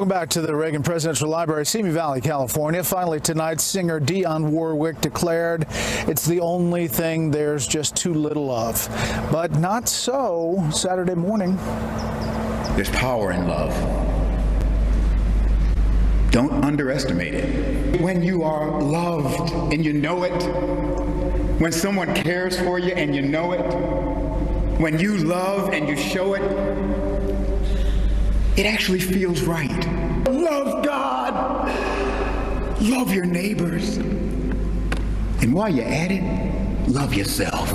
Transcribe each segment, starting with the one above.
Welcome back to the Reagan Presidential Library, Simi Valley, California. Finally tonight, singer Dionne Warwick declared it's the only thing there's just too little of. But not so Saturday morning. There's power in love. Don't underestimate it. When you are loved and you know it, when someone cares for you and you know it, when you love and you show it, it actually feels right. Love God. Love your neighbors. And while you're at it, love yourself.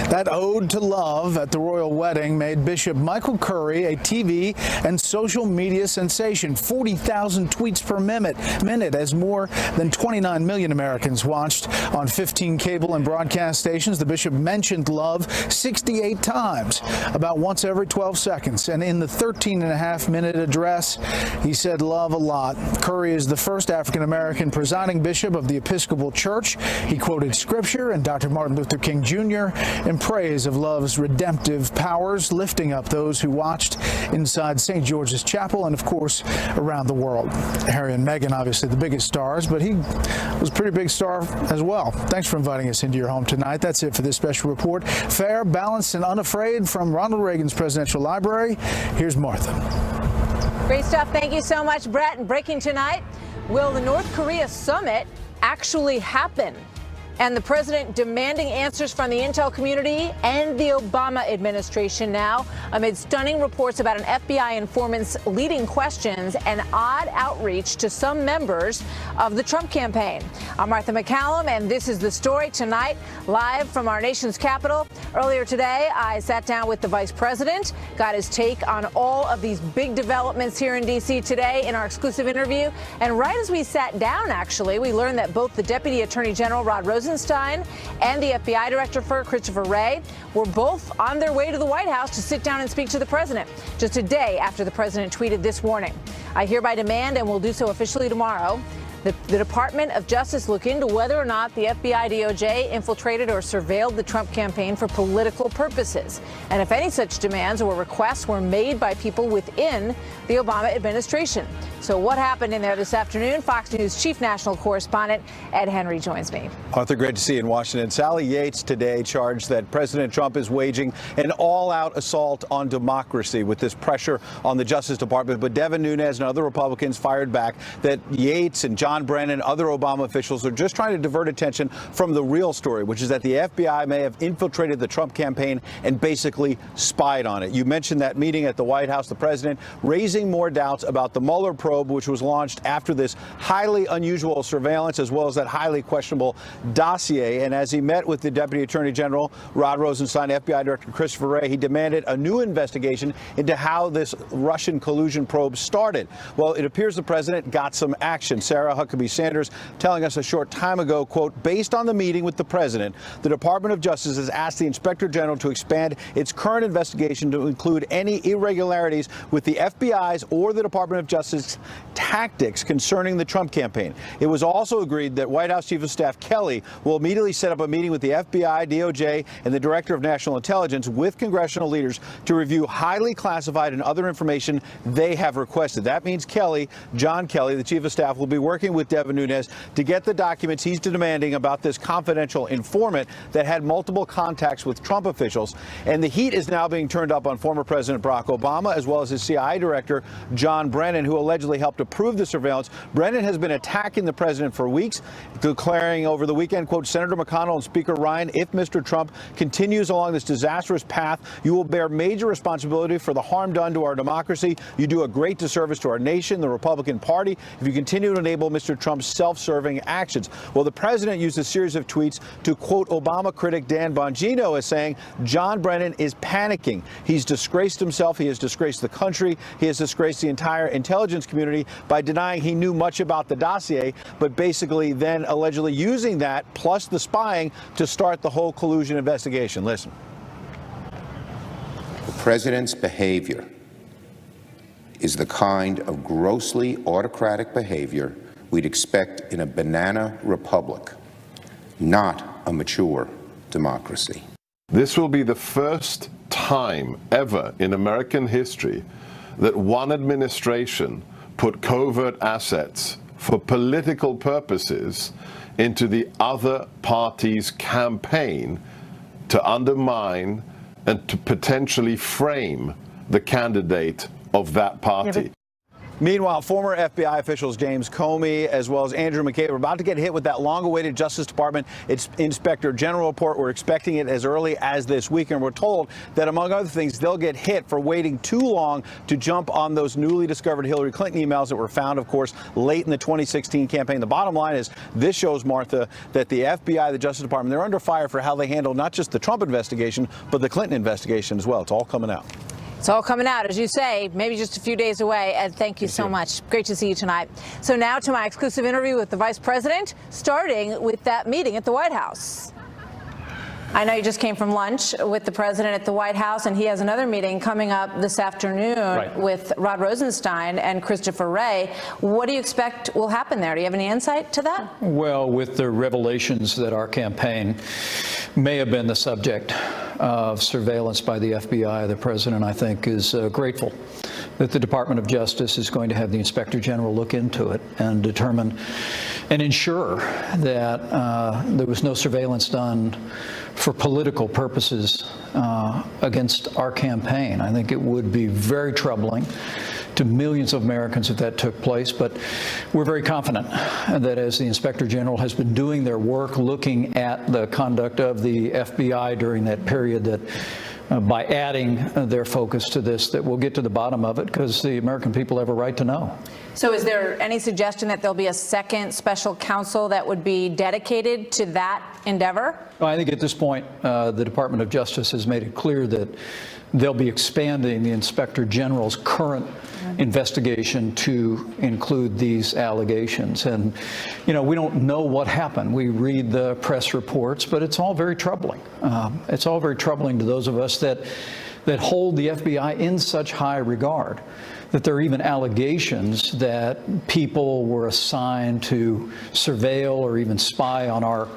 That ode to love at the royal wedding made Bishop Michael Curry a TV and social media sensation. 40,000 tweets per minute as more than 29 million Americans watched on 15 cable and broadcast stations. The bishop mentioned love 68 times, about once every 12 seconds. And in the 13.5-minute address, he said love a lot. Curry is the first African-American presiding bishop of the Episcopal Church. He quoted scripture and Dr. Martin Luther King Jr. in praise of love's redemptive powers, lifting up those who watched inside St. George's Chapel and, of course, around the world. Harry and Meghan, obviously the biggest stars, but he was a pretty big star as well. Thanks for inviting us into your home tonight. That's it for this special report. Fair, balanced, and unafraid from Ronald Reagan's Presidential Library. Here's Martha. Great stuff. Thank you so much, Brett. And breaking tonight, will the North Korea summit actually happen? And the president demanding answers from the intel community and the Obama administration now amid stunning reports about an FBI informant's leading questions and odd outreach to some members of the Trump campaign. I'm Martha MacCallum, and this is the story tonight, live from our nation's capital. Earlier today, I sat down with the vice president, got his take on all of these big developments here in D.C. today in our exclusive interview. And right as we sat down, actually, we learned that both the Deputy Attorney General, Rod Rosenstein, and the FBI Director Christopher Wray were both on their way to the White House to sit down and speak to the president, just a day after the president tweeted this warning. I hereby demand, and will do so officially tomorrow, the Department of Justice look into whether or not the FBI DOJ infiltrated or surveilled the Trump campaign for political purposes, and if any such demands or requests were made by people within the Obama administration. So what happened in there this afternoon? Fox News chief national correspondent Ed Henry joins me. Arthur, great to see you in Washington. Sally Yates today charged that President Trump is waging an all-out assault on democracy with this pressure on the Justice Department. But Devin Nunes and other Republicans fired back that Yates and John Brennan and other Obama officials are just trying to divert attention from the real story, which is that the FBI may have infiltrated the Trump campaign and basically spied on it. You mentioned that meeting at the White House, the president raising more doubts about the Mueller probe, which was launched after this highly unusual surveillance, as well as that highly questionable dossier. And as he met with the Deputy Attorney General, Rod Rosenstein, FBI Director Christopher Wray, he demanded a new investigation into how this Russian collusion probe started. Well, it appears the president got some action. Sarah Huckabee Sanders telling us a short time ago, quote, based on the meeting with the president, the Department of Justice has asked the Inspector General to expand its current investigation to include any irregularities with the FBI's or the Department of Justice tactics concerning the Trump campaign. It was also agreed that White House Chief of Staff Kelly will immediately set up a meeting with the FBI, DOJ, and the Director of National Intelligence with congressional leaders to review highly classified and other information they have requested. That means Kelly, John Kelly, the Chief of Staff, will be working with Devin Nunes to get the documents he's demanding about this confidential informant that had multiple contacts with Trump officials. And the heat is now being turned up on former President Barack Obama, as well as his CIA Director, John Brennan, who allegedly helped approve the surveillance. Brennan has been attacking the president for weeks, declaring over the weekend, quote, Senator McConnell and Speaker Ryan, if Mr. Trump continues along this disastrous path, you will bear major responsibility for the harm done to our democracy. You do a great disservice to our nation, the Republican Party, if you continue to enable Mr. Trump's self-serving actions. Well, the president used a series of tweets to quote Obama critic Dan Bongino as saying, John Brennan is panicking. He's disgraced himself. He has disgraced the country. He has disgraced the entire intelligence community by denying he knew much about the dossier, but basically then allegedly using that plus the spying to start the whole collusion investigation. Listen. The president's behavior is the kind of grossly autocratic behavior we'd expect in a banana republic, not a mature democracy. This will be the first time ever in American history that one administration put covert assets for political purposes into the other party's campaign to undermine and to potentially frame the candidate of that party. Meanwhile, former FBI officials James Comey as well as Andrew McCabe are about to get hit with that long-awaited Justice Department Inspector General report. We're expecting it as early as this week, and we're told that, among other things, they'll get hit for waiting too long to jump on those newly discovered Hillary Clinton emails that were found, of course, late in the 2016 campaign. The bottom line is this shows, Martha, that the FBI, the Justice Department, they're under fire for how they handle not just the Trump investigation, but the Clinton investigation as well. It's all coming out. It's all coming out, as you say, maybe just a few days away. Ed, thank you so much. Great to see you tonight. So now to my exclusive interview with the Vice President, starting with that meeting at the White House. I know you just came from lunch with the president at the White House, and he has another meeting coming up this afternoon with Rod Rosenstein and Christopher Wray. What do you expect will happen there? Do you have any insight to that? Well, with the revelations that our campaign may have been the subject of surveillance by the FBI, the president, I think, is grateful that the Department of Justice is going to have the Inspector General look into it and determine and ensure that there was no surveillance done for political purposes against our campaign. I think it would be very troubling to millions of Americans if that took place, but we're very confident that as the Inspector General has been doing their work, looking at the conduct of the FBI during that period, that by adding their focus to this, that we'll get to the bottom of it, because the American people have a right to know. So is there any suggestion that there'll be a second special counsel that would be dedicated to that endeavor? Well, I think at this point, the Department of Justice has made it clear that they'll be expanding the Inspector General's current investigation to include these allegations. And, you know, we don't know what happened. We read the press reports, but it's all very troubling. It's all very troubling to those of us that hold the FBI in such high regard, that there are even allegations that people were assigned to surveil or even spy on our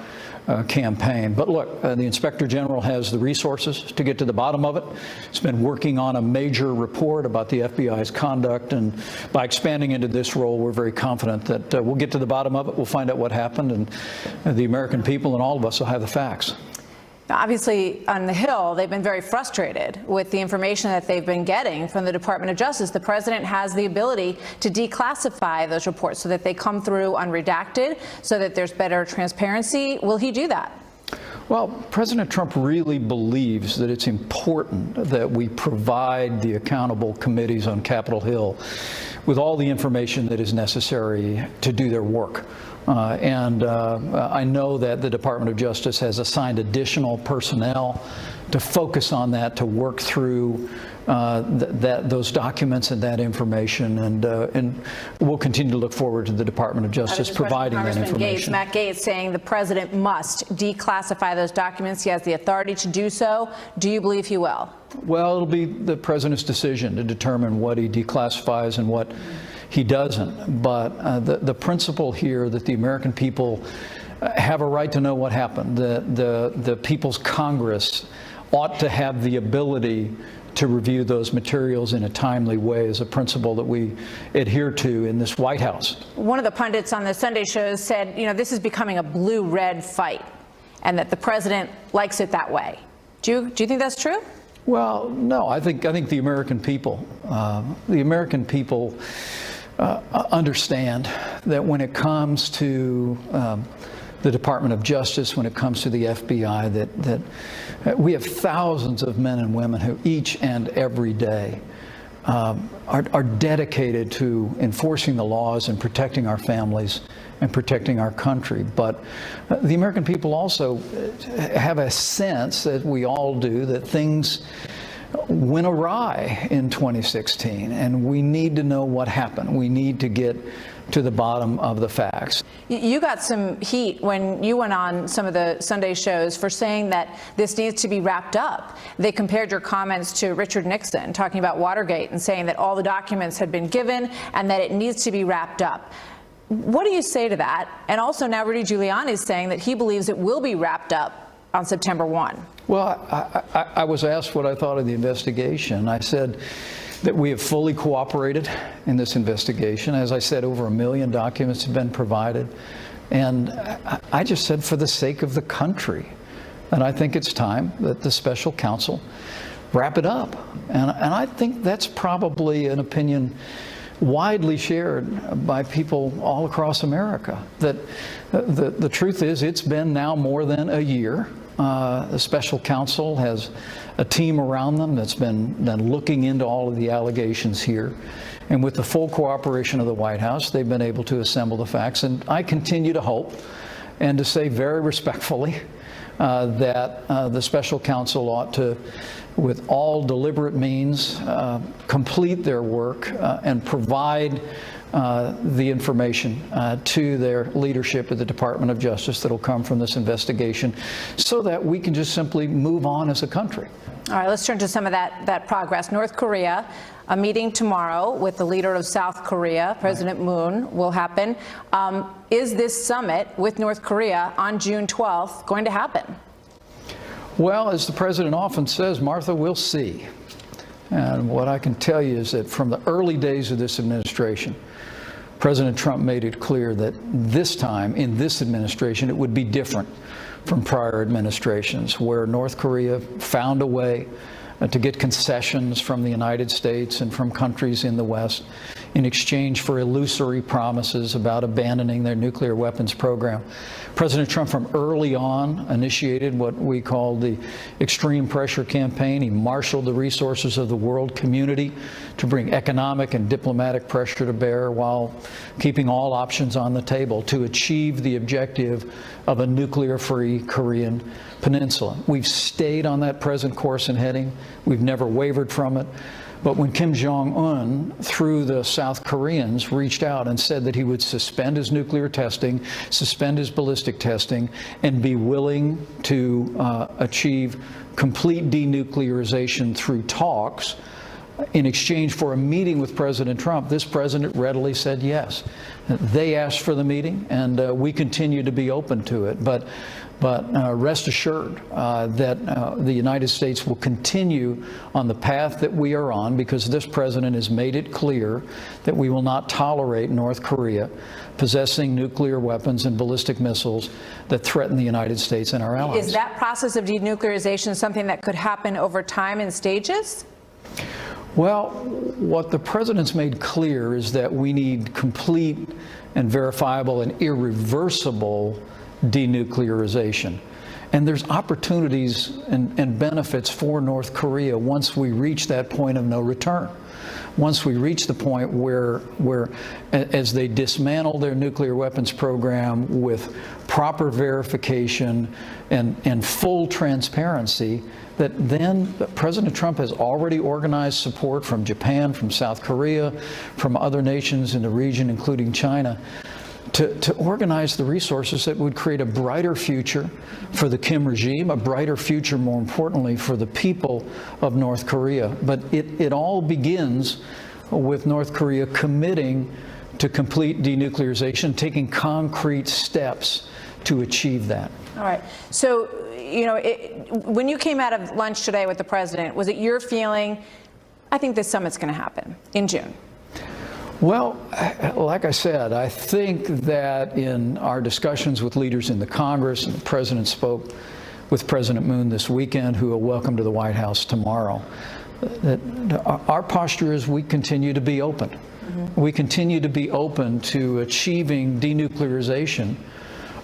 campaign. But look, the Inspector General has the resources to get to the bottom of it. It's been working on a major report about the FBI's conduct, and by expanding into this role, we're very confident that we'll get to the bottom of it. We'll find out what happened, and the American people and all of us will have the facts. Obviously, on the Hill, they've been very frustrated with the information that they've been getting from the Department of Justice. The president has the ability to declassify those reports so that they come through unredacted, so that there's better transparency. Will he do that? Well, President Trump really believes that it's important that we provide the accountable committees on Capitol Hill with all the information that is necessary to do their work. I know that the Department of Justice has assigned additional personnel to focus on that, to work through those documents and that information, and we'll continue to look forward to the Department of Justice providing that information. Matt Gaetz saying the president must declassify those documents. He has the authority to do so. Do you believe he will? Well, it'll be the president's decision to determine what he declassifies and what he doesn't. But the principle here that the American people have a right to know what happened, the People's Congress ought to have the ability to review those materials in a timely way, is a principle that we adhere to in this White House. One of the pundits on the Sunday shows said, you know, this is becoming a blue-red fight, and that the president likes it that way. Do you think that's true? Well, no. I think the American people, understand that when it comes to the Department of Justice, when it comes to the FBI, that we have thousands of men and women who each and every day are dedicated to enforcing the laws and protecting our families and protecting our country. But the American people also have a sense, that we all do, that things went awry in 2016, and we need to know what happened. We need to get to the bottom of the facts. You got some heat when you went on some of the Sunday shows for saying that this needs to be wrapped up. They compared your comments to Richard Nixon, talking about Watergate, and saying that all the documents had been given and that it needs to be wrapped up. What do you say to that? And also now Rudy Giuliani is saying that he believes it will be wrapped up on September 1. Well, I was asked what I thought of the investigation. I said, that we have fully cooperated in this investigation. As I said, over 1 million documents have been provided. And I just said, for the sake of the country, and I think it's time that the special counsel wrap it up. And I think that's probably an opinion widely shared by people all across America, that the truth is, it's been now more than a year. The special counsel has a team around them that's been looking into all of the allegations here. And with the full cooperation of the White House, they've been able to assemble the facts. And I continue to hope and to say very respectfully that the special counsel ought to, with all deliberate means, complete their work and provide the information to their leadership at the Department of Justice that will come from this investigation, so that we can just simply move on as a country. All right, let's turn to some of that progress. North Korea, a meeting tomorrow with the leader of South Korea, President Moon, will happen. Is this summit with North Korea on June 12th going to happen? Well, as the president often says, Martha, we'll see. And what I can tell you is that from the early days of this administration, President Trump made it clear that this time, in this administration, it would be different from prior administrations, where North Korea found a way to get concessions from the United States and from countries in the West in exchange for illusory promises about abandoning their nuclear weapons program. President Trump from early on initiated what we call the extreme pressure campaign. He marshaled the resources of the world community to bring economic and diplomatic pressure to bear while keeping all options on the table to achieve the objective of a nuclear-free Korean peninsula. We've stayed on that present course and heading. We've never wavered from it. But when Kim Jong-un, through the South Koreans, reached out and said that he would suspend his nuclear testing, suspend his ballistic testing, and be willing to achieve complete denuclearization through talks in exchange for a meeting with President Trump, this president readily said yes. They asked for the meeting, and we continue to be open to it. But rest assured that the United States will continue on the path that we are on, because this president has made it clear that we will not tolerate North Korea possessing nuclear weapons and ballistic missiles that threaten the United States and our allies. Is that process of denuclearization something that could happen over time in stages? Well, what the president's made clear is that we need complete and verifiable and irreversible denuclearization. And there's opportunities and benefits for North Korea once we reach that point of no return. Once we reach the point where as they dismantle their nuclear weapons program with proper verification and full transparency, that then President Trump has already organized support from Japan, from South Korea, from other nations in the region, including China, to organize the resources that would create a brighter future for the Kim regime, a brighter future, more importantly, for the people of North Korea. But it all begins with North Korea committing to complete denuclearization, taking concrete steps to achieve that. All right. So, you know, when you came out of lunch today with the president, was it your feeling, I think this summit's going to happen in June? Well, like I said, I think that in our discussions with leaders in the Congress, and the president spoke with President Moon this weekend, who will welcome to the White House tomorrow, that our posture is we continue to be open. Mm-hmm. We continue to be open to achieving denuclearization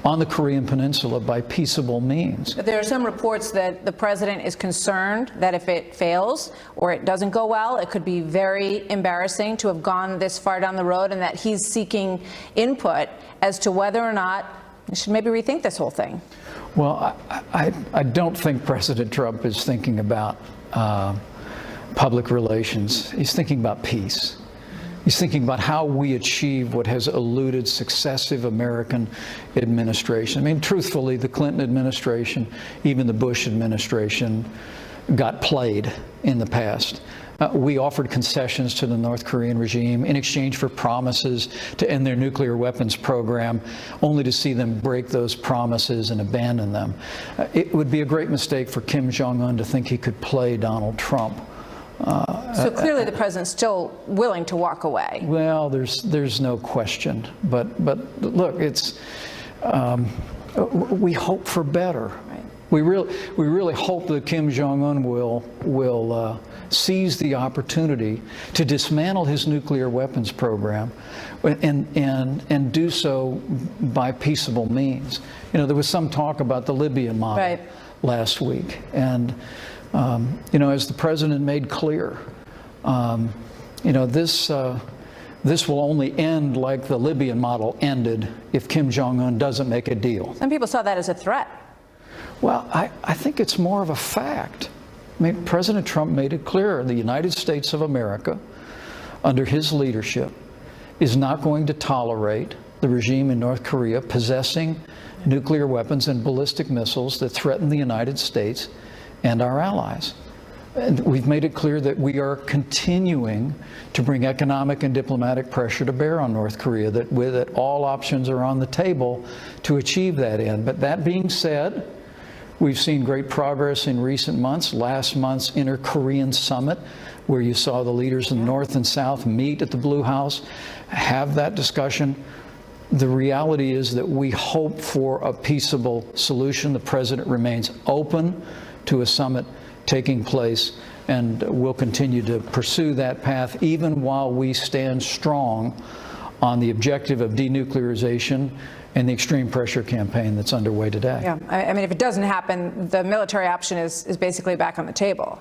on the Korean Peninsula by peaceable means. But there are some reports that the president is concerned that if it fails or it doesn't go well, it could be very embarrassing to have gone this far down the road, and that he's seeking input as to whether or not we should maybe rethink this whole thing. Well, I don't think President Trump is thinking about public relations. He's thinking about peace. He's thinking about how we achieve what has eluded successive American administration. I mean, truthfully, the Clinton administration, even the Bush administration, got played in the past. We offered concessions to the North Korean regime in exchange for promises to end their nuclear weapons program, only to see them break those promises and abandon them. It would be a great mistake for Kim Jong-un to think he could play Donald Trump So clearly the president's still willing to walk away. Well, there's no question. But look, it's we hope for better. Right. We really hope that Kim Jong-un will seize the opportunity to dismantle his nuclear weapons program, and do so by peaceable means. You know, there was some talk about the Libyan model Right. last week, and you know, as the president made clear, you know, this will only end like the Libyan model ended if Kim Jong-un doesn't make a deal. Some people saw that as a threat. Well, I think it's more of a fact. I mean, President Trump made it clear the United States of America, under his leadership, is not going to tolerate the regime in North Korea possessing nuclear weapons and ballistic missiles that threaten the United States and our allies. And we've made it clear that we are continuing to bring economic and diplomatic pressure to bear on North Korea, that all options are on the table to achieve that end. But that being said, we've seen great progress in recent months. Last month's Inter-Korean Summit, where you saw the leaders in the North and South meet at the Blue House, have that discussion. The reality is that we hope for a peaceable solution. The president remains open to a summit taking place, and we'll continue to pursue that path even while we stand strong on the objective of denuclearization and the extreme pressure campaign that's underway today. Yeah, I mean, if it doesn't happen, the military option is basically back on the table.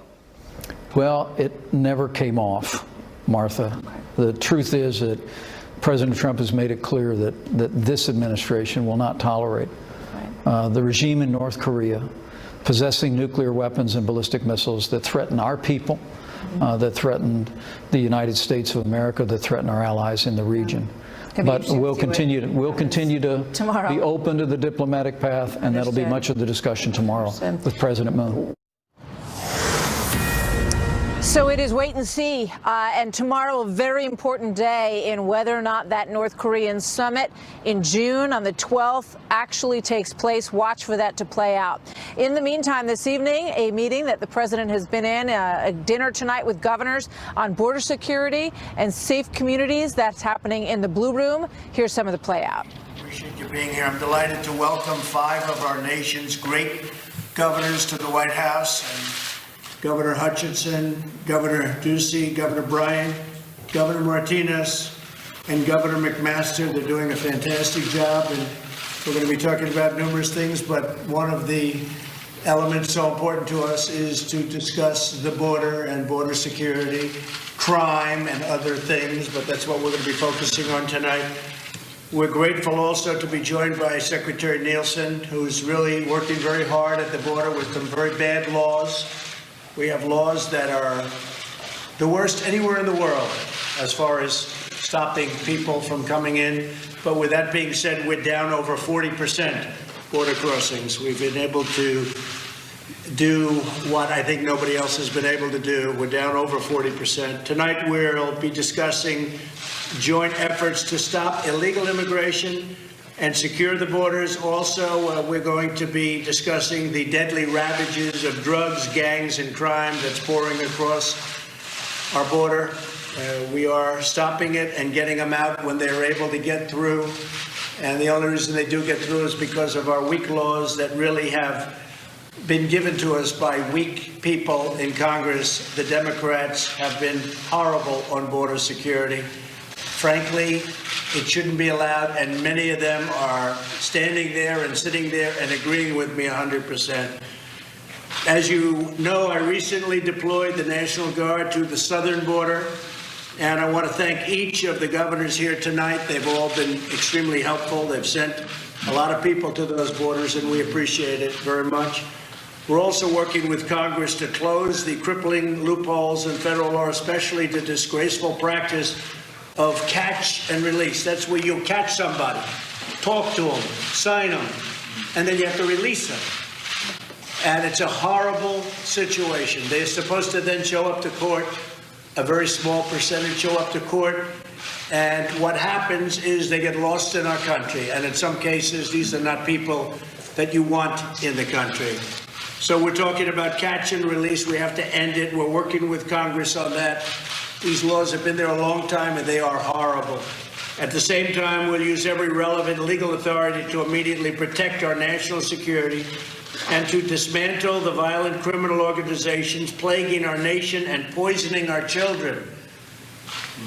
Well, it never came off, Martha. The truth is that President Trump has made it clear that this administration will not tolerate the regime in North Korea possessing nuclear weapons and ballistic missiles that threaten our people, that threaten the United States of America, that threaten our allies in the region. But we'll continue to be open to the diplomatic path, and that'll be much of the discussion tomorrow with President Moon. So it is wait and see, and tomorrow a very important day in whether or not that North Korean summit in June on the 12th actually takes place. Watch for that to play out. In the meantime, this evening, a meeting that the president has been in, a dinner tonight with governors on border security and safe communities. That's happening in the Blue Room. Here's some of the play out. Appreciate you being here. I'm delighted to welcome 5 of our nation's great governors to the White House. And Governor Hutchinson, Governor Ducey, Governor Bryant, Governor Martinez, and Governor McMaster. They're doing a fantastic job, and we're going to be talking about numerous things, but one of the elements so important to us is to discuss the border and border security, crime, and other things, but that's what we're going to be focusing on tonight. We're grateful also to be joined by Secretary Nielsen, who's really working very hard at the border with some very bad laws. We have laws that are the worst anywhere in the world as far as stopping people from coming in. But with that being said, we're down over 40% border crossings. We've been able to do what I think nobody else has been able to do. We're down over 40%. Tonight we'll be discussing joint efforts to stop illegal immigration and secure the borders. Also, we're going to be discussing the deadly ravages of drugs, gangs, and crime that's pouring across our border. We are stopping it and getting them out when they're able to get through. And the only reason they do get through is because of our weak laws that really have been given to us by weak people in Congress. The Democrats have been horrible on border security. Frankly, it shouldn't be allowed, and many of them are standing there and sitting there and agreeing with me 100%. As you know, I recently deployed the National Guard to the southern border, and I want to thank each of the governors here tonight. They've all been extremely helpful. They've sent a lot of people to those borders, and we appreciate it very much. We're also working with Congress to close the crippling loopholes in federal law, especially the disgraceful practice of catch and release. That's where you catch somebody, talk to them, sign them, and then you have to release them. And it's a horrible situation. They're supposed to then show up to court. A very small percentage show up to court. And what happens is they get lost in our country. And in some cases, these are not people that you want in the country. So we're talking about catch and release. We have to end it. We're working with Congress on that. These laws have been there a long time, and they are horrible. At the same time, we'll use every relevant legal authority to immediately protect our national security and to dismantle the violent criminal organizations plaguing our nation and poisoning our children.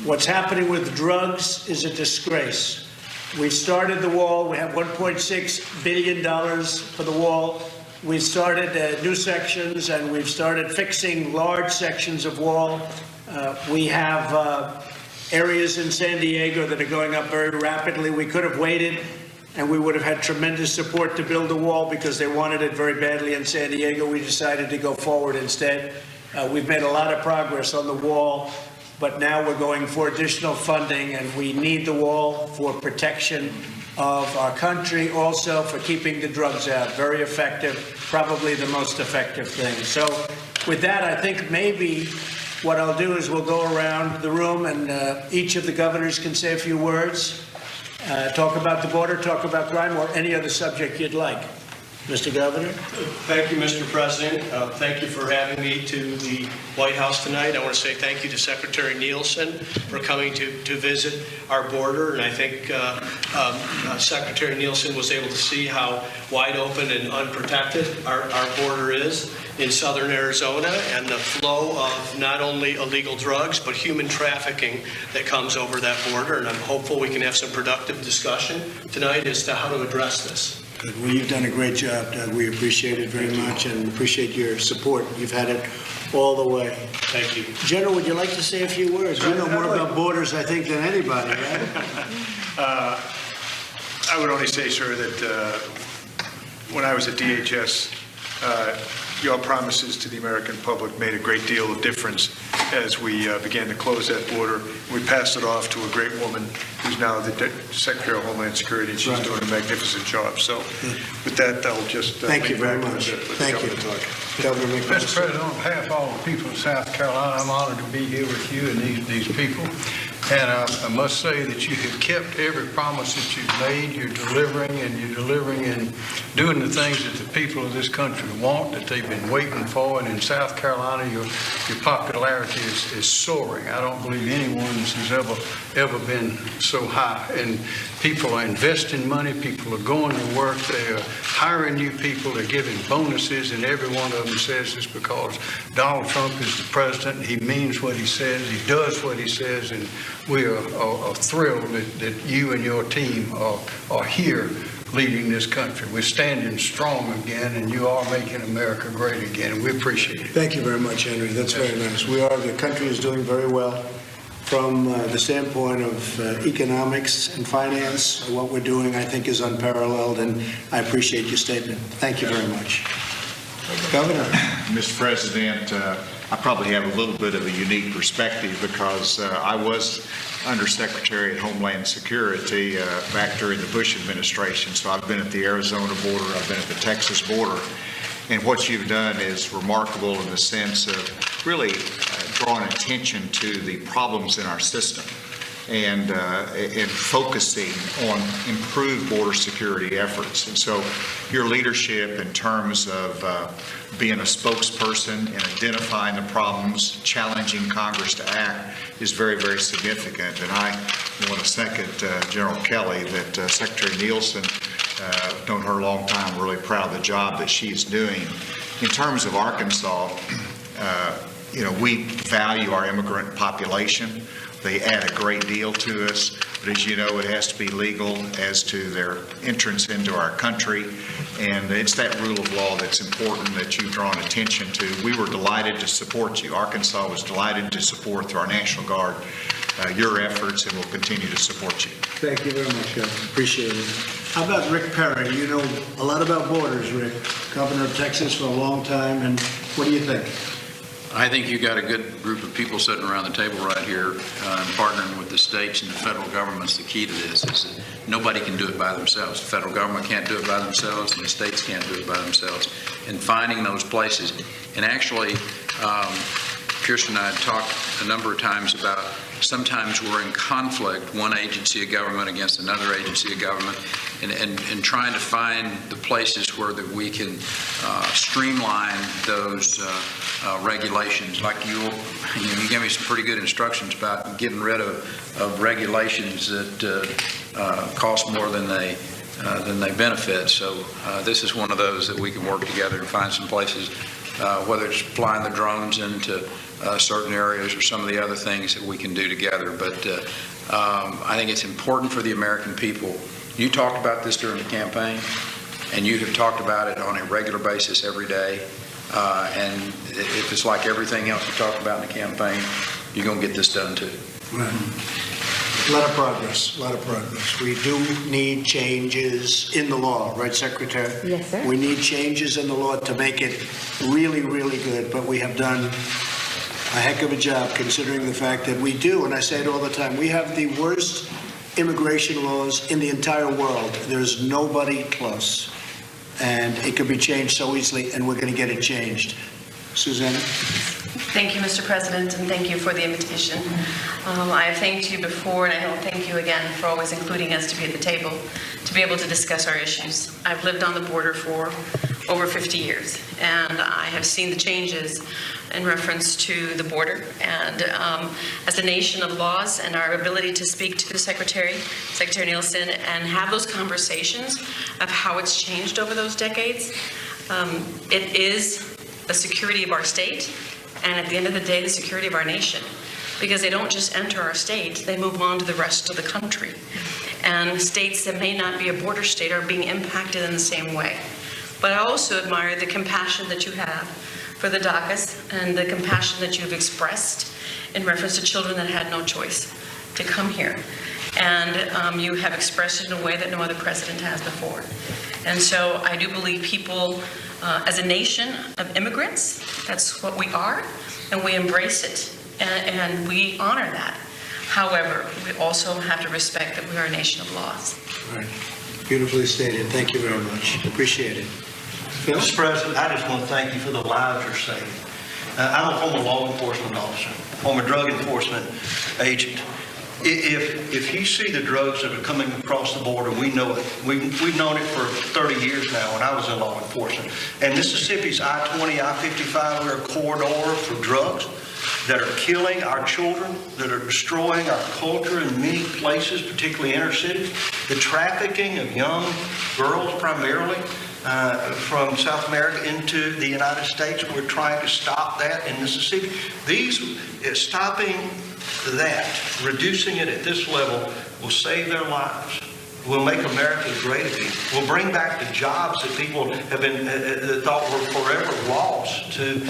What's happening with drugs is a disgrace. We started the wall. We have $1.6 billion for the wall. We started new sections, and we've started fixing large sections of wall. We have areas in San Diego that are going up very rapidly. We could have waited, and we would have had tremendous support to build a wall because they wanted it very badly in San Diego. We decided to go forward instead. We've made a lot of progress on the wall, but now we're going for additional funding, and we need the wall for protection of our country, also for keeping the drugs out. Very effective, probably the most effective thing. So with that, I think maybe what I'll do is we'll go around the room, and each of the governors can say a few words, talk about the border, talk about crime, or any other subject you'd like. Mr. Governor. Thank you, Mr. President. Thank you for having me to the White House tonight. I want to say thank you to Secretary Nielsen for coming to visit our border. And I think Secretary Nielsen was able to see how wide open and unprotected our border is in southern Arizona, and the flow of not only illegal drugs but human trafficking that comes over that border. And I'm hopeful we can have some productive discussion tonight as to how to address this. Good. Well, you've done a great job, Doug. We appreciate it very much and appreciate your support. You've had it all the way. Thank you. General, would you like to say a few words? You know more about borders, I think, than anybody, right? I would only say, sir, that when I was at DHS, your promises to the American public made a great deal of difference as we began to close that border. We passed it off to a great woman who's now the Secretary of Homeland Security, and she's doing a magnificent job. So with that, I'll just thank you very much. Thank you. Governor McCallum. Mr. President, on behalf of all the people of South Carolina, I'm honored to be here with you and these people. And I must say that you have kept every promise that you've made. You're delivering and doing the things that the people of this country want, that they've been waiting for. And in South Carolina, your popularity is soaring. I don't believe anyone's has ever been so high. And people are investing money. People are going to work. They are hiring new people. They're giving bonuses. And every one of them says this because Donald Trump is the president. He means what he says. He does what he says. And we are thrilled that you and your team are here leading this country. We're standing strong again, and you are making America great again, and we appreciate it. Thank you very much, Henry. That's very nice. The country is doing very well from the standpoint of economics and finance. What we're doing, I think, is unparalleled, and I appreciate your statement. Thank you very much. Governor. Mr. President, I probably have a little bit of a unique perspective because I was Undersecretary at Homeland Security back during the Bush administration. So I've been at the Arizona border, I've been at the Texas border, and what you've done is remarkable in the sense of really drawing attention to the problems in our system and focusing on improved border security efforts. And so your leadership in terms of being a spokesperson and identifying the problems, challenging Congress to act is very, very significant. And I want to second General Kelly that Secretary Nielsen, known her a long time, really proud of the job that she's doing. In terms of Arkansas, we value our immigrant population. They add a great deal to us, but as you know, it has to be legal as to their entrance into our country, and it's that rule of law that's important that you've drawn attention to. We were delighted to support you. Arkansas was delighted to support through our National Guard your efforts, and we'll continue to support you. Thank you very much, Governor. Appreciate it. How about Rick Perry? You know a lot about borders, Rick. Governor of Texas for a long time, and what do you think? I think you got a good group of people sitting around the table right here, and partnering with the states and the federal government's the key to this. Is that nobody can do it by themselves. The federal government can't do it by themselves, and the states can't do it by themselves. And finding those places, and actually, Kirsten and I had talked a number of times about sometimes we're in conflict, one agency of government against another agency of government, and trying to find the places where that we can streamline those regulations. Like you gave me some pretty good instructions about getting rid of regulations that cost more than they benefit. So this is one of those that we can work together and find some places, whether it's flying the drones into certain areas or some of the other things that we can do together. But I think it's important for the American people. You talked about this during the campaign, and you have talked about it on a regular basis every day. And if it's like everything else you talked about in the campaign, you're going to get this done too. Right. A lot of progress, a lot of progress. We do need changes in the law, right, Secretary? Yes, sir. We need changes in the law to make it really, really good, but we have done a heck of a job considering the fact that we do, and I say it all the time, we have the worst immigration laws in the entire world. There's nobody close, and it could be changed so easily, and we're going to get it changed. Susanna? Thank you, Mr. President, and thank you for the invitation. I have thanked you before, and I will thank you again for always including us to be at the table, to be able to discuss our issues. I've lived on the border for over 50 years, and I have seen the changes in reference to the border. And as a nation of laws and our ability to speak to Secretary Nielsen and have those conversations of how it's changed over those decades, it is the security of our state, and at the end of the day, the security of our nation. Because they don't just enter our state, they move on to the rest of the country. And states that may not be a border state are being impacted in the same way. But I also admire the compassion that you have for the DACAs and the compassion that you've expressed in reference to children that had no choice to come here. And you have expressed it in a way that no other president has before. And so I do believe people, as a nation of immigrants, that's what we are, and we embrace it, and we honor that. However, we also have to respect that we are a nation of laws. Right. Beautifully stated. Thank you very much. Appreciate it. Phil? Mr. President, I just want to thank you for the lives you're saving. I'm a former law enforcement officer, former drug enforcement agent. If you see the drugs that are coming across the border, we know it. We've known it for 30 years now when I was in law enforcement. And Mississippi's I-20, I-55 are a corridor for drugs that are killing our children, that are destroying our culture in many places, particularly inner cities. The trafficking of young girls primarily from South America into the United States. We're trying to stop that in Mississippi. Stopping that, reducing it at this level, will save their lives. Will make America great again. Will bring back the jobs that people have been thought were forever lost to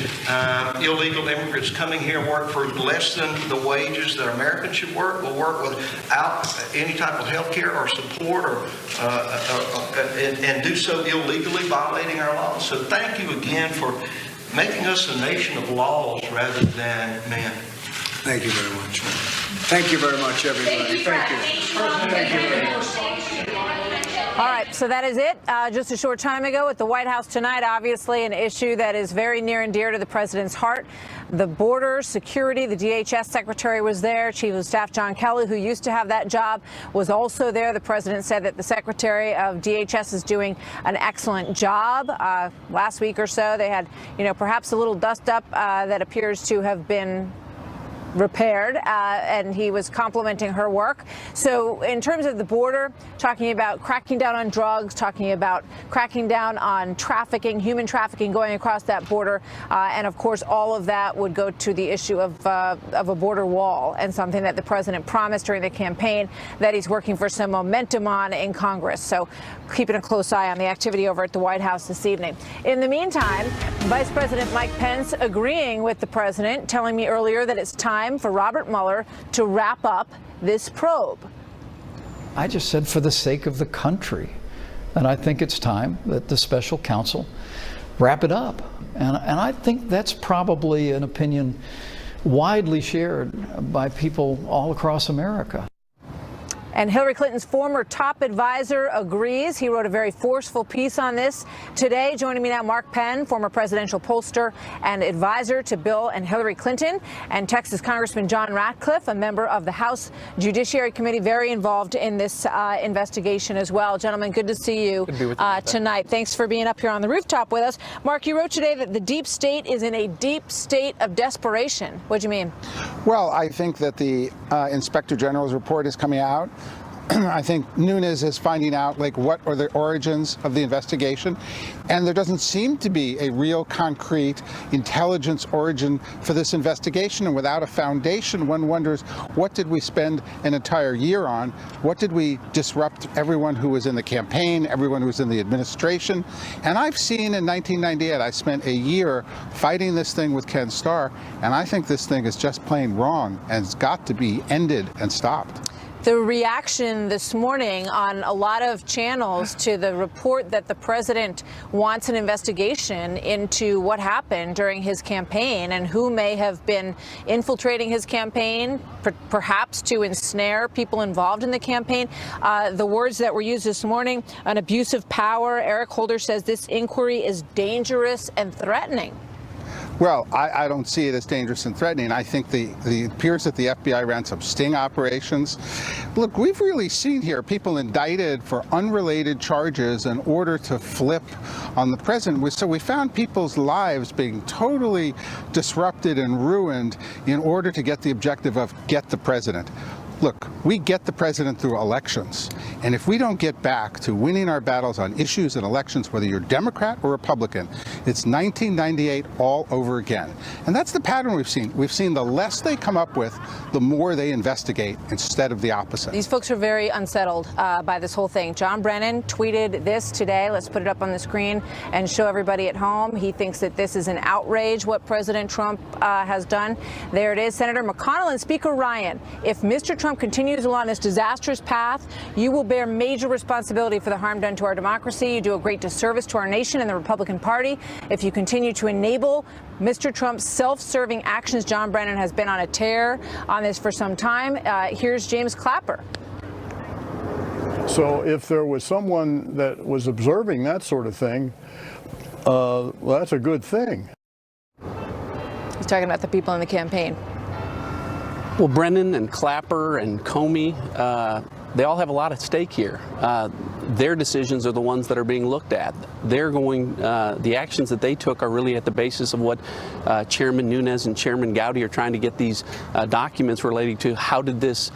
illegal immigrants coming here, work for less than the wages that Americans should work. Will work without any type of health care or support, and do so illegally, violating our laws. So thank you again for making us a nation of laws rather than men. Thank you very much. Thank you very much, everybody. Thank you. Thank you very much. All right, so that is it. Just a short time ago at the White House tonight, obviously an issue that is very near and dear to the president's heart. The border security, the DHS secretary was there. Chief of Staff John Kelly, who used to have that job, was also there. The president said that the secretary of DHS is doing an excellent job. Last week or so, they had, perhaps a little dust up that appears to have been repaired, and he was complimenting her work. So in terms of the border, talking about cracking down on drugs, talking about cracking down on trafficking, human trafficking going across that border, and of course all of that would go to the issue of a border wall, and something that the president promised during the campaign that he's working for some momentum on in Congress. So keeping a close eye on the activity over at the White House this evening. In the meantime, Vice President Mike Pence agreeing with the president, telling me earlier that it's time for Robert Mueller to wrap up this probe. I just said for the sake of the country. And I think it's time that the special counsel wrap it up. And I think that's probably an opinion widely shared by people all across America. And Hillary Clinton's former top advisor agrees. He wrote a very forceful piece on this today. Joining me now, Mark Penn, former presidential pollster and advisor to Bill and Hillary Clinton, and Texas Congressman John Ratcliffe, a member of the House Judiciary Committee, very involved in this investigation as well. Gentlemen, good to see you tonight. Thanks for being up here on the rooftop with us. Mark, you wrote today that the deep state is in a deep state of desperation. What do you mean? Well, I think that the Inspector General's report is coming out. I think Nunes is finding out, like, what are the origins of the investigation, and there doesn't seem to be a real concrete intelligence origin for this investigation. And without a foundation, one wonders, what did we spend an entire year on? What did we disrupt everyone who was in the campaign, everyone who was in the administration? And I've seen in 1998, I spent a year fighting this thing with Ken Starr, and I think this thing is just plain wrong and it's got to be ended and stopped. The reaction this morning on a lot of channels to the report that the president wants an investigation into what happened during his campaign and who may have been infiltrating his campaign, perhaps to ensnare people involved in the campaign. The words that were used this morning, an abuse of power. Eric Holder says this inquiry is dangerous and threatening. Well, I don't see it as dangerous and threatening. I think it appears that the FBI ran some sting operations. Look, we've really seen here people indicted for unrelated charges in order to flip on the president. So we found people's lives being totally disrupted and ruined in order to get the objective of get the president. Look, we get the president through elections, and if we don't get back to winning our battles on issues and elections, whether you're Democrat or Republican, it's 1998 all over again. And that's the pattern we've seen. We've seen the less they come up with, the more they investigate instead of the opposite. These folks are very unsettled by this whole thing. John Brennan tweeted this today. Let's put it up on the screen and show everybody at home. He thinks that this is an outrage, what President Trump has done. There it is. Senator McConnell and Speaker Ryan, if Mr. Trump continues along this disastrous path, you will bear major responsibility for the harm done to our democracy. You do a great disservice to our nation and the Republican Party if you continue to enable Mr. Trump's self-serving actions. John Brennan has been on a tear on this for some time. Here's James Clapper. So if there was someone that was observing that sort of thing, well, that's a good thing. He's talking about the people in the campaign. Well, Brennan and Clapper and Comey, they all have a lot at stake here. Their decisions are the ones that are being looked at. The actions that they took are really at the basis of what Chairman Nunes and Chairman Gowdy are trying to get these documents relating to how did this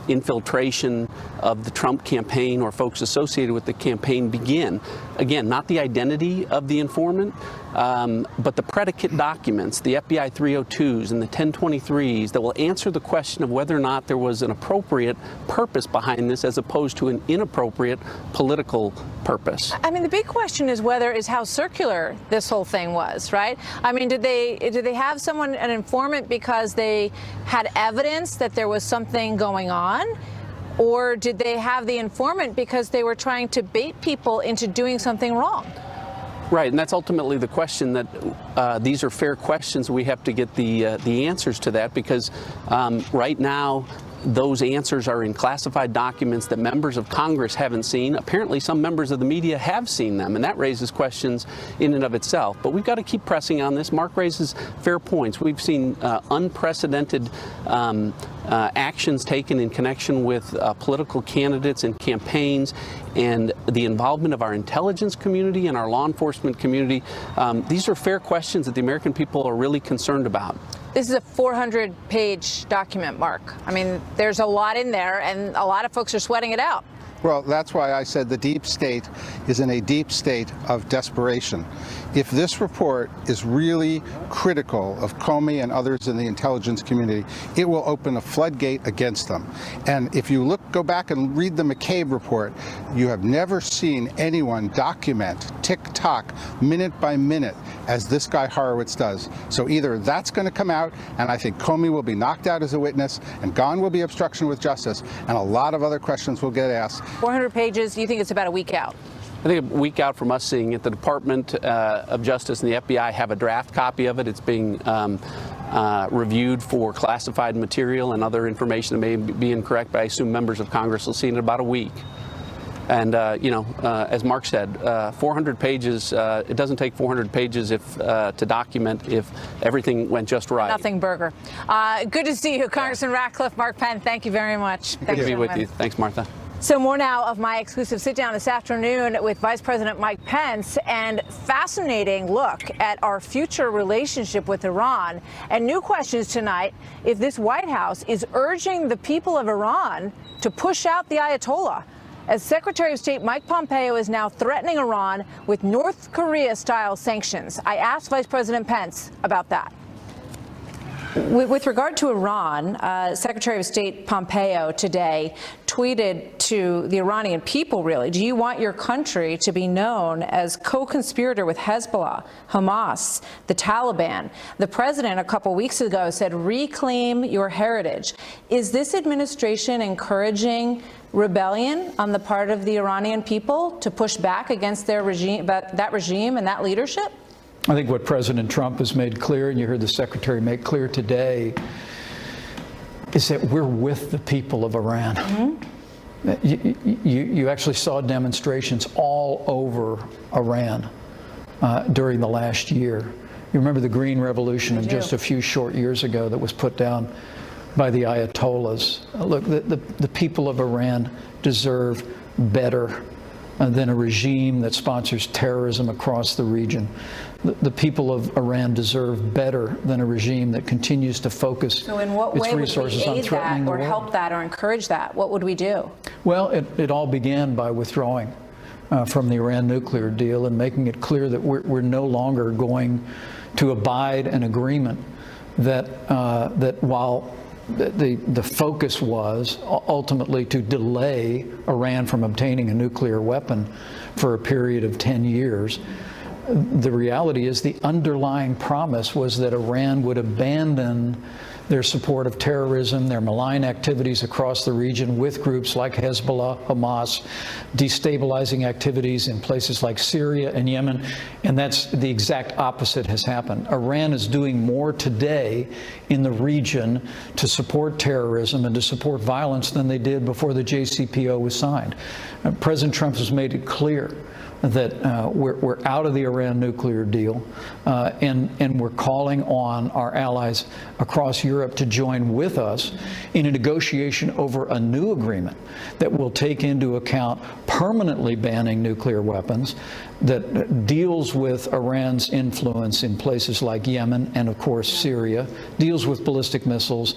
infiltration of the Trump campaign or folks associated with the campaign begin. Again, not the identity of the informant, but the predicate documents, the FBI 302s and the 1023s that will answer the question of whether or not there was an appropriate purpose behind this as opposed to an inappropriate political purpose. I mean, the big question is how circular this whole thing was, right? I mean, did they have someone, an informant, because they had evidence that there was something going on? Or did they have the informant because they were trying to bait people into doing something wrong? Right, and that's ultimately the question that these are fair questions. We have to get the answers to that because right now those answers are in classified documents that members of Congress haven't seen. Apparently some members of the media have seen them, and that raises questions in and of itself. But we've got to keep pressing on this. Mark raises fair points. We've seen unprecedented actions taken in connection with political candidates and campaigns, and the involvement of our intelligence community and our law enforcement community. These are fair questions that the American people are really concerned about. This is a 400-page document, Mark. I mean, there's a lot in there, and a lot of folks are sweating it out. Well, that's why I said the deep state is in a deep state of desperation. If this report is really critical of Comey and others in the intelligence community, it will open a floodgate against them. And if you go back and read the McCabe report, you have never seen anyone document tick-tock, minute by minute, as this guy Horowitz does. So either that's going to come out, and I think Comey will be knocked out as a witness, and gone will be obstruction with justice, and a lot of other questions will get asked. 400 pages, you think it's about a week out? I think a week out from us seeing it, the Department of Justice and the FBI have a draft copy of it. It's being reviewed for classified material and other information that may be incorrect, but I assume members of Congress will see it in about a week. And, as Mark said, 400 pages, it doesn't take 400 pages to document if everything went just right. Nothing burger. Good to see you, Congressman Ratcliffe. Mark Penn, thank you very much. Good to be with you. Thanks, Martha. So more now of my exclusive sit-down this afternoon with Vice President Mike Pence, and fascinating look at our future relationship with Iran, and new questions tonight if this White House is urging the people of Iran to push out the Ayatollah, as Secretary of State Mike Pompeo is now threatening Iran with North Korea-style sanctions. I asked Vice President Pence about that. With regard to Iran, Secretary of State Pompeo today tweeted to the Iranian people, really, do you want your country to be known as co-conspirator with Hezbollah, Hamas, the Taliban? The president a couple weeks ago said, reclaim your heritage. Is this administration encouraging rebellion on the part of the Iranian people to push back against their regime, that regime and that leadership? I think what President Trump has made clear, and you heard the Secretary make clear today, is that we're with the people of Iran. Mm-hmm. You actually saw demonstrations all over Iran during the last year. You remember the Green Revolution of just a few short years ago that was put down by the Ayatollahs. Look, the people of Iran deserve better than a regime that sponsors terrorism across the region. The people of Iran deserve better than a regime that continues to focus its resources on threatening the world. So in what way would we aid that or help that or encourage that? What would we do? Well, it all began by withdrawing from the Iran nuclear deal and making it clear that we're no longer going to abide an agreement that while the focus was ultimately to delay Iran from obtaining a nuclear weapon for a period of 10 years. The reality is the underlying promise was that Iran would abandon their support of terrorism, their malign activities across the region with groups like Hezbollah, Hamas, destabilizing activities in places like Syria and Yemen, and that's the exact opposite has happened. Iran is doing more today in the region to support terrorism and to support violence than they did before the JCPOA was signed. President Trump has made it clear that we're out of the Iran nuclear deal, and we're calling on our allies across Europe to join with us in a negotiation over a new agreement that will take into account permanently banning nuclear weapons, that deals with Iran's influence in places like Yemen and, of course, Syria, deals with ballistic missiles,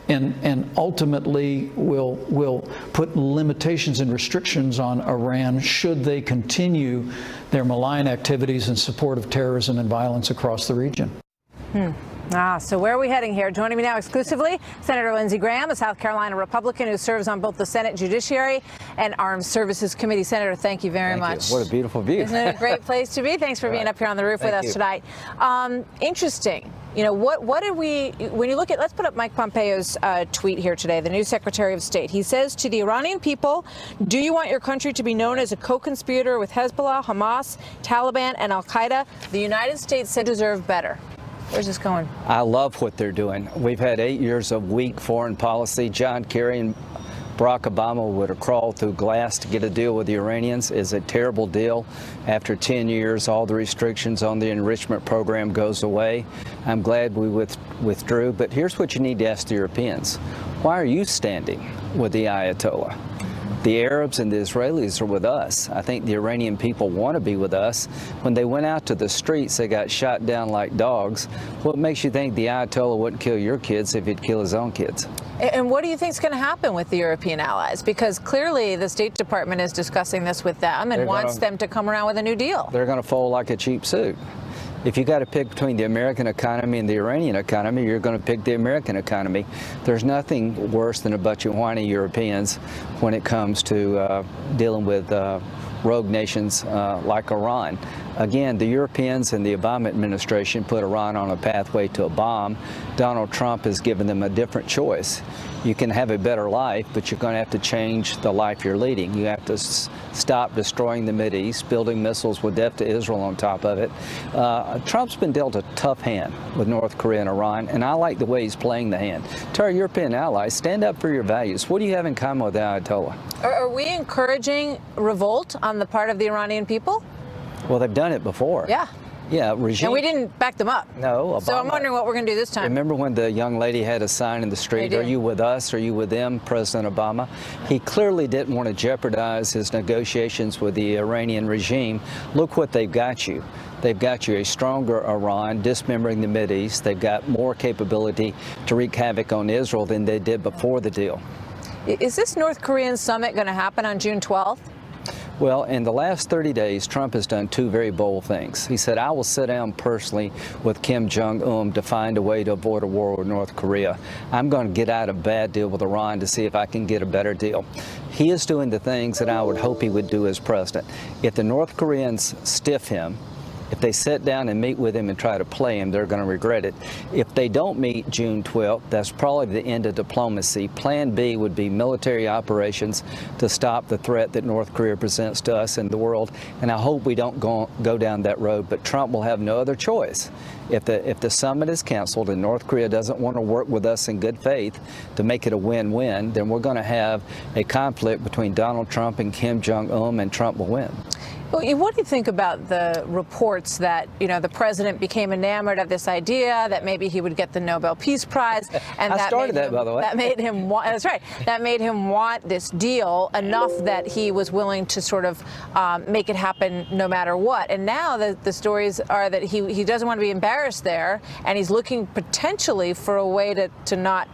and ultimately will put limitations and restrictions on Iran should they continue their malign activities in support of terrorism and violence across the region. So where are we heading here? Joining me now exclusively, Senator Lindsey Graham, a South Carolina Republican who serves on both the Senate Judiciary and Armed Services Committee. Senator, thank you very much. What a beautiful view. Isn't it a great place to be? Thanks for being up here on the roof with us tonight. Interesting. You know, what did we, when you look at, let's put up Mike Pompeo's tweet here today, the new Secretary of State. He says to the Iranian people, do you want your country to be known as a co-conspirator with Hezbollah, Hamas, Taliban, and Al-Qaeda? The United States said deserve better. Where's this going? I love what they're doing. We've had 8 years of weak foreign policy. John Kerry and Barack Obama would have crawled through glass to get a deal with the Iranians. It's a terrible deal. After 10 years, all the restrictions on the enrichment program goes away. I'm glad we withdrew, but here's what you need to ask the Europeans. Why are you standing with the Ayatollah? The Arabs and the Israelis are with us. I think the Iranian people want to be with us. When they went out to the streets, they got shot down like dogs. What makes you think the Ayatollah wouldn't kill your kids if he'd kill his own kids? And what do you think is going to happen with the European allies? Because clearly the State Department is discussing this with them and wants them to come around with a new deal. They're going to fold like a cheap suit. If you got to pick between the American economy and the Iranian economy, you're going to pick the American economy. There's nothing worse than a bunch of whiny Europeans when it comes to dealing with rogue nations like Iran. Again, the Europeans and the Obama administration put Iran on a pathway to a bomb. Donald Trump has given them a different choice. You can have a better life, but you're going to have to change the life you're leading. You have to stop destroying the Mideast, building missiles with death to Israel on top of it. Trump's been dealt a tough hand with North Korea and Iran, and I like the way he's playing the hand. To our European allies, stand up for your values. What do you have in common with the Ayatollah? Are we encouraging revolt on the part of the Iranian people? Well, they've done it before. Yeah. Yeah, regime. And we didn't back them up. No, Obama. So I'm wondering what we're going to do this time. Remember when the young lady had a sign in the street, "Are you with us? Are you with them?" President Obama. He clearly didn't want to jeopardize his negotiations with the Iranian regime. Look what they've got you. They've got you a stronger Iran, dismembering the Mideast. They've got more capability to wreak havoc on Israel than they did before the deal. Is this North Korean summit going to happen on June 12th? Well, in the last 30 days, Trump has done two very bold things. He said, I will sit down personally with Kim Jong-un to find a way to avoid a war with North Korea. I'm going to get out a bad deal with Iran to see if I can get a better deal. He is doing the things that I would hope he would do as president. If the North Koreans stiff him, if they sit down and meet with him and try to play him, they're going to regret it. If they don't meet June 12th, that's probably the end of diplomacy. Plan B would be military operations to stop the threat that North Korea presents to us and the world. And I hope we don't go down that road, but Trump will have no other choice. If the summit is canceled and North Korea doesn't want to work with us in good faith to make it a win-win, then we're going to have a conflict between Donald Trump and Kim Jong-un, and Trump will win. What do you think about the reports that, the president became enamored of this idea that maybe he would get the Nobel Peace Prize, and I started that, by the way. That made him want. That's right. That made him want this deal enough that he was willing to sort of make it happen no matter what. And now the stories are that he doesn't want to be embarrassed there, and he's looking potentially for a way to not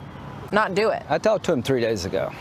do it. I talked to him 3 days ago.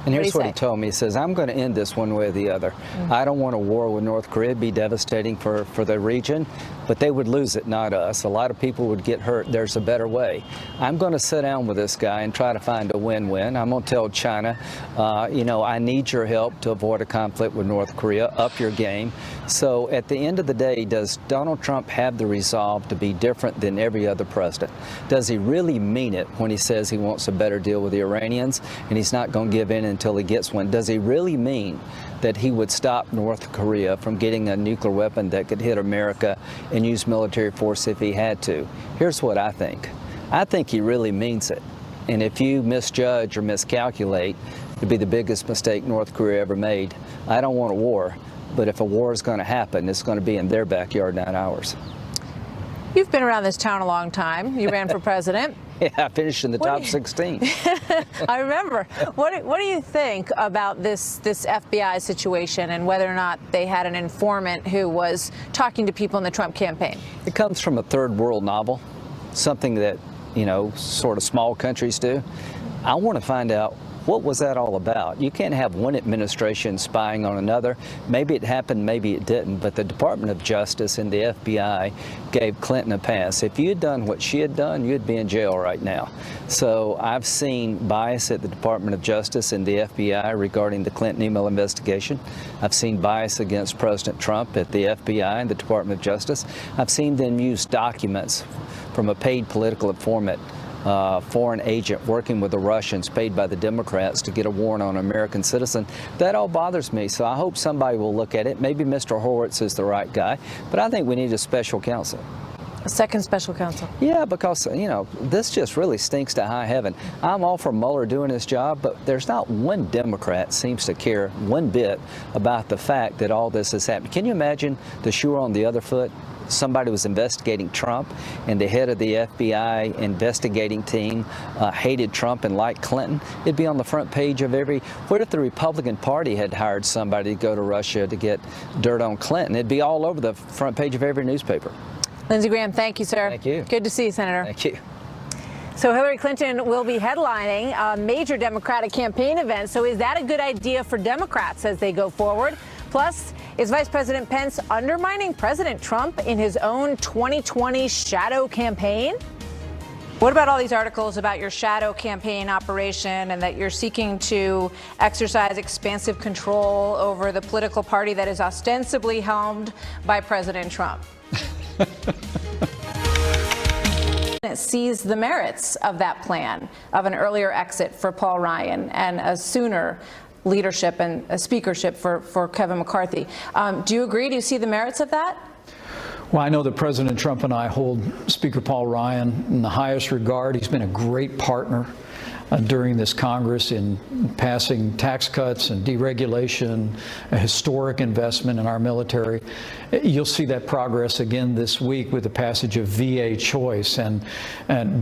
And here's what he told me. He says, I'm going to end this one way or the other. I don't want a war with North Korea. It'd be devastating for the region, but they would lose it, not us. A lot of people would get hurt. There's a better way. I'm going to sit down with this guy and try to find a win-win. I'm going to tell China, I need your help to avoid a conflict with North Korea. Up your game. So at the end of the day, does Donald Trump have the resolve to be different than every other president? Does he really mean it when he says he wants a better deal with the Iranians and he's not going to give in until he gets one? Does he really mean that he would stop North Korea from getting a nuclear weapon that could hit America and use military force if he had to? Here's what I think. I think he really means it. And if you misjudge or miscalculate, it'd be the biggest mistake North Korea ever made. I don't want a war, but if a war is going to happen, it's going to be in their backyard, not ours. You've been around this town a long time. You ran for president. Yeah, I finished in the top 16. I remember. What do you think about this FBI situation and whether or not they had an informant who was talking to people in the Trump campaign? It comes from a third world novel, something that, sort of small countries do. I want to find out, what was that all about? You can't have one administration spying on another. Maybe it happened, maybe it didn't, but the Department of Justice and the FBI gave Clinton a pass. If you had done what she had done, you'd be in jail right now. So I've seen bias at the Department of Justice and the FBI regarding the Clinton email investigation. I've seen bias against President Trump at the FBI and the Department of Justice. I've seen them use documents from a paid political informant, foreign agent working with the Russians paid by the Democrats to get a warrant on an American citizen. That all bothers me, so I hope somebody will look at it. Maybe Mr. Horowitz is the right guy, but I think we need a special counsel. A second special counsel? Yeah, because, this just really stinks to high heaven. I'm all for Mueller doing his job, but there's not one Democrat seems to care one bit about the fact that all this has happened. Can you imagine the shoe on the other foot? Somebody was investigating Trump, and the head of the FBI investigating team hated Trump and liked Clinton. It'd be on the front page of every. What if the Republican Party had hired somebody to go to Russia to get dirt on Clinton? It'd be all over the front page of every newspaper. Lindsey Graham, thank you, sir. Thank you. Good to see you, Senator. Thank you. So Hillary Clinton will be headlining a major Democratic campaign event. So is that a good idea for Democrats as they go forward? Plus, is Vice President Pence undermining President Trump in his own 2020 shadow campaign? What about all these articles about your shadow campaign operation and that you're seeking to exercise expansive control over the political party that is ostensibly helmed by President Trump? It sees the merits of that plan of an earlier exit for Paul Ryan and a sooner leadership and a speakership for Kevin McCarthy. Do you agree? Do you see the merits of that? Well, I know that President Trump and I hold Speaker Paul Ryan in the highest regard. He's been a great partner during this Congress in passing tax cuts and deregulation, a historic investment in our military. You'll see that progress again this week with the passage of VA choice and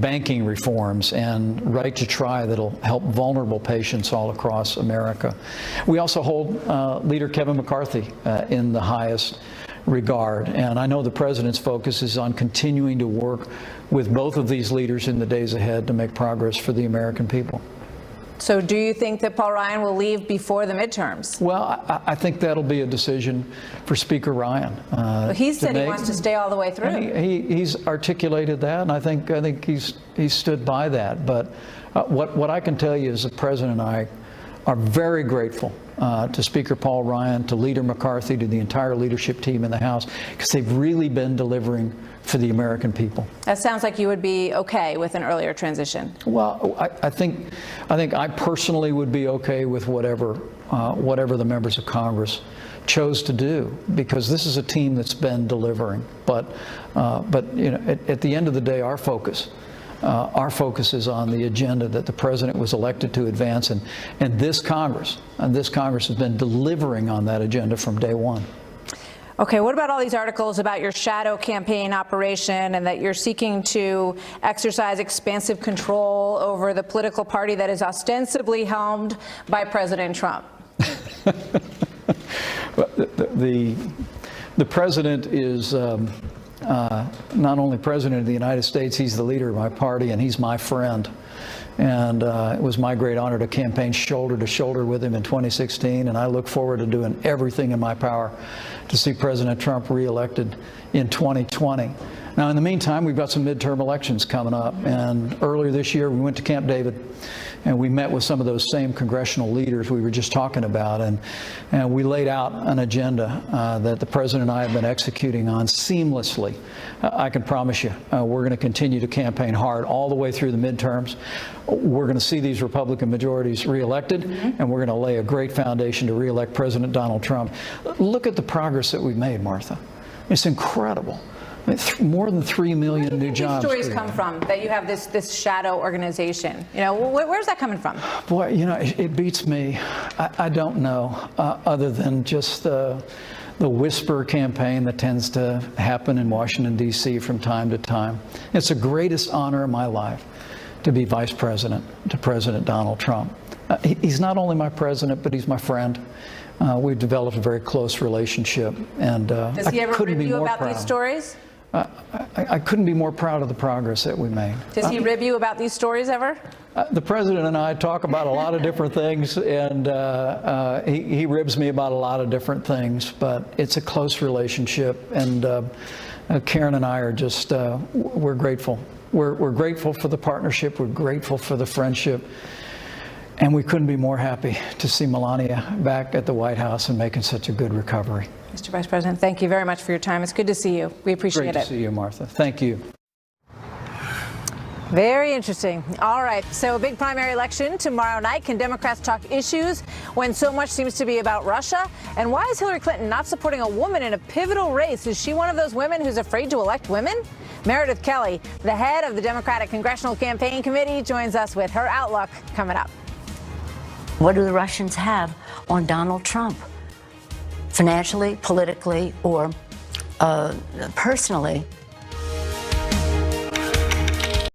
banking reforms and right to try that'll help vulnerable patients all across America. We also hold Leader Kevin McCarthy in the highest regard. And I know the president's focus is on continuing to work with both of these leaders in the days ahead to make progress for the American people. So do you think that Paul Ryan will leave before the midterms? Well, I think that'll be a decision for Speaker Ryan. Well, he said he wants to stay all the way through. He's articulated that, and I think he's stood by that. But what I can tell you is the president and I are very grateful to Speaker Paul Ryan, to Leader McCarthy, to the entire leadership team in the House, because they've really been delivering for the American people. That sounds like you would be okay with an earlier transition. Well, I think I personally would be okay with whatever the members of Congress chose to do, because this is a team that's been delivering. But you know, at the end of the day, our focus is on the agenda that the president was elected to advance, and this Congress has been delivering on that agenda from day one. Okay, what about all these articles about your shadow campaign operation and that you're seeking to exercise expansive control over the political party that is ostensibly helmed by President Trump? The president is not only president of the United States, he's the leader of my party, and he's my friend. And it was my great honor to campaign shoulder to shoulder with him in 2016, and I look forward to doing everything in my power to see President Trump reelected in 2020. Now, in the meantime, we've got some midterm elections coming up, and earlier this year we went to Camp David and we met with some of those same congressional leaders we were just talking about, and we laid out an agenda that the president and I have been executing on seamlessly. I can promise you we're going to continue to campaign hard all the way through the midterms. We're going to see these Republican majorities reelected, and we're going to lay a great foundation to reelect President Donald Trump. Look at the progress that we've made, Martha. It's incredible. I mean, more than 3 million new jobs. Where do these stories come from, that you have this shadow organization? You know, where's that coming from? Boy, you know, it beats me. I don't know, other than just the whisper campaign that tends to happen in Washington, D.C. from time to time. It's the greatest honor of my life to be vice president to President Donald Trump. He's not only my president, but he's my friend. We've developed a very close relationship, and does he ever rib you about these stories? I couldn't be more proud of the progress that we made. Does he rib you about these stories ever? The president and I talk about a lot of different things, and he ribs me about a lot of different things, but it's a close relationship, and Karen and I are just, we're grateful. We're grateful for the partnership, we're grateful for the friendship, and we couldn't be more happy to see Melania back at the White House and making such a good recovery. Mr. Vice President, thank you very much for your time. It's good to see you. We appreciate it. Great to see you, Martha. Thank you. Very interesting. All right, so a big primary election tomorrow night. Can Democrats talk issues when so much seems to be about Russia? And why is Hillary Clinton not supporting a woman in a pivotal race? Is she one of those women who's afraid to elect women? Meredith Kelly, the head of the Democratic Congressional Campaign Committee, joins us with her outlook coming up. What do the Russians have on Donald Trump? Financially, politically, or personally?